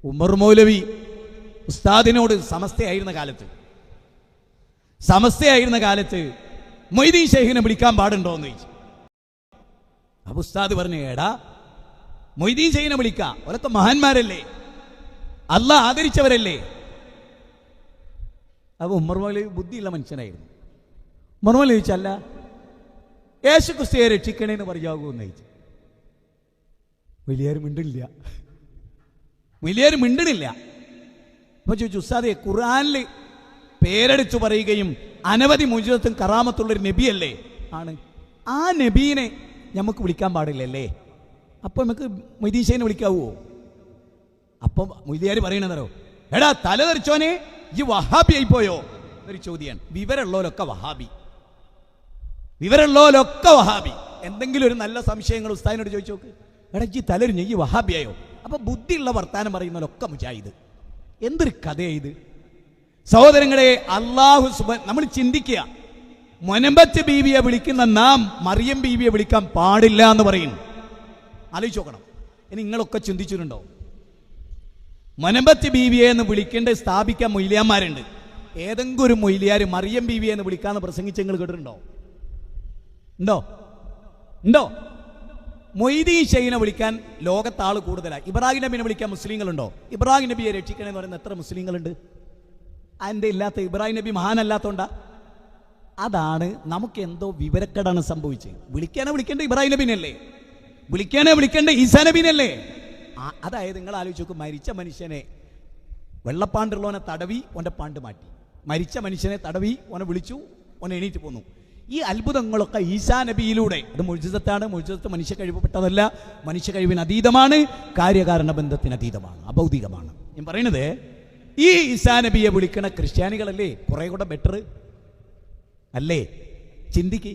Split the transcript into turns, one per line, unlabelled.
ഉമർ മൗലവി ഉസ്താദിനോട് സമസ്തയായിരുന്ന കാലത്ത് മൊയ്തീൻ ഷെയ്ഖിനെ വിളിക്കാൻ പാടുണ്ടോ എന്ന് ചോദിച്ചു. അപ്പൊ ഉസ്താദ് പറഞ്ഞു, ഏടാ മൊയ്തീൻ ഷെയ്ഖിനെ വിളിക്കാം, അവരൊക്കെ മഹാന്മാരല്ലേ, അള്ളാഹ് ആദരിച്ചവരല്ലേ. അപ്പൊ ഉമർ മൗലവി ബുദ്ധിയുള്ള മനുഷ്യനായിരുന്നു. ഉമർ മൗലവി ചോദിച്ചല്ല, യേശു ക്രിസ്തുയെ രക്ഷിക്കണേന്ന് പറയാകൂന്ന് ചോദിച്ചു. വലിയൊരു മിണ്ടണില്ല. അപ്പൊ ചോദിച്ചു, ഉസ്താദെ ഖുർആനിൽ പേരെടുത്തു പറയുകയും അനവധി മുജിസത്തും കറാമത്തുള്ളൊരു നബിയല്ലേ? ആണ്. ആ നബീനെ നമുക്ക് വിളിക്കാൻ പാടില്ലല്ലേ? അപ്പൊ നമുക്ക് മൊയ്തീൻ ഷെയ്ഖിനെ വിളിക്കാവോ? അപ്പൊ മൊയ്ലിയാർ പറയണതോ, എടാ തലതെറിച്ചോനെ, ഈ വഹാബി ആയിപ്പോയോ എന്നൊരു ചോദ്യമാണ്. വിവരമുള്ളവരൊക്കെ വഹാബി. എന്തെങ്കിലും ഒരു നല്ല സംശയങ്ങൾ ഉസ്താദിനോട് ചോദിച്ചു നോക്ക്. എടാ ഈ തലരിഞ്ഞ ഈ വഹാബിയായോ? അപ്പൊ ബുദ്ധിയുള്ള വർത്താനം പറയുന്നവരൊക്കെ മുജാഹിദ്. എന്തൊരു കഥയായത് സഹോദരങ്ങളെ. നമ്മൾ ചിന്തിക്കുക, മുനമ്പത്ത് ബീവിയെ വിളിക്കുന്ന നാം മറിയം ബീവിയെ വിളിക്കാൻ പാടില്ല എന്ന് പറയുന്നു. ആലോചിച്ച് നോക്കണം. ഇനി നിങ്ങളൊക്കെ ചിന്തിച്ചിട്ടുണ്ടോ? മുനമ്പത്ത് ബീവിയെ എന്ന് വിളിക്കേണ്ട സ്ഥാപിക്കാൻ മൊയ്ലിയാന്മാരുണ്ട്. ഏതെങ്കിലും ഒരു മൊയ്ലിയാർ മറിയം ബീവിയെ എന്ന് വിളിക്കാന്ന് പ്രസംഗിച്ച് നിങ്ങൾ കേട്ടിട്ടുണ്ടോ? ഉണ്ടോ? മൊയ്തീൻ ഷെയ്ഖിനെ വിളിക്കാൻ ലോകത്ത് ആൾ കൂടുതലാണ്. ഇബ്രാഹിം നബിനെ വിളിക്കാൻ മുസ്ലിങ്ങളുണ്ടോ? ഇബ്രാഹിം നബിയെ രക്ഷിക്കണമെന്ന് പറയുന്ന എത്ര മുസ്ലിങ്ങളുണ്ട്? അതിൻ്റെ ഇല്ലാത്ത ഇബ്രാഹിം നബി മഹാനല്ലാത്തോണ്ടാ? അതാണ് നമുക്ക് എന്തോ വിവരക്കേടാണ് സംഭവിച്ചത്. വിളിക്കേണ്ട ഇബ്രാഹിം നബിനല്ലേ? വിളിക്കേണ്ട ഈസാ നബിനല്ലേ? അതായത് നിങ്ങൾ ആലോചിച്ച് നോക്കും, മരിച്ച മനുഷ്യനെ വെള്ളപ്പാണ്ടുള്ളവനെ തടവി ഓൻ്റെ പാണ്ട് മാറ്റി, മരിച്ച മനുഷ്യനെ തടവി ഓനെ വിളിച്ചു, ഓനെ എണീറ്റ് പോന്നു. ഈ അത്ഭുതങ്ങളൊക്കെ ഈസാ നബിയിലൂടെ. അത് മുഅ്ജിസത്താണ്. മുഅ്ജിസത്ത് മനുഷ്യ കഴിവപ്പെട്ടതല്ല, മനുഷ്യ കഴിവിന് അതീതമാണ്, കാര്യകാരണ ബന്ധത്തിന് അതീതമാണ്, അഭൗതികമാണ്. ഞാൻ പറയണത്, ഈ ഈസാ നബിയെ വിളിക്കണ ക്രിസ്ത്യാനികളല്ലേ കുറെ കൂടെ ബെറ്റർ അല്ലേ? ചിന്തിക്ക്.